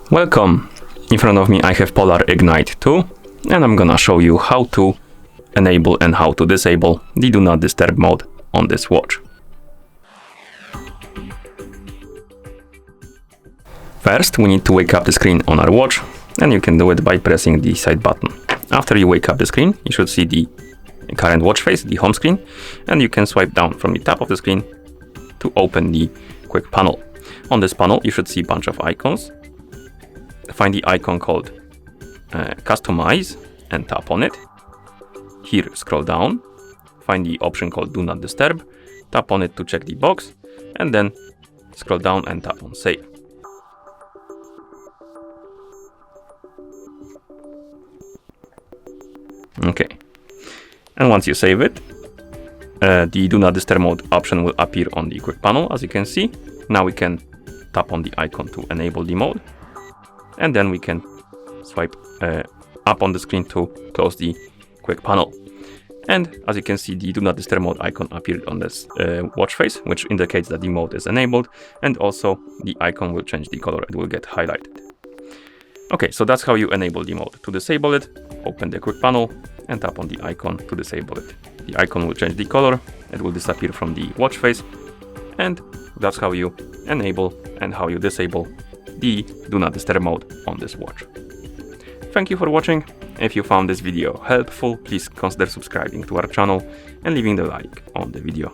Welcome! In front of me I have Polar Ignite 2 and I'm gonna show you how to enable and how to disable the Do Not Disturb mode on this watch. First, we need to wake up the screen on our watch, and you can do it by pressing the side button. After you wake up the screen, you should see the current watch face, the home screen, and you can swipe down from the top of the screen to open the quick panel. On this panel, you should see a bunch of icons. Find the icon called Customize and tap on it. Here, scroll down, find the option called Do Not Disturb, tap on it to check the box, and then scroll down and tap on Save. Okay, and once you save it, the Do Not Disturb mode option will appear on the quick panel, as you can see. Now we can tap on the icon to enable the mode, and then we can swipe up on the screen to close the quick panel. And as you can see, the Do Not Disturb mode icon appeared on this watch face, which indicates that the mode is enabled, and also the icon will change the color, it will get highlighted. Okay, so that's how you enable the mode. To disable it, open the quick panel and tap on the icon to disable it. The icon will change the color, it will disappear from the watch face, and that's how you enable and how you disable the Do Not Disturb mode on this watch. Thank you for watching. If you found this video helpful, please consider subscribing to our channel and leaving the like on the video.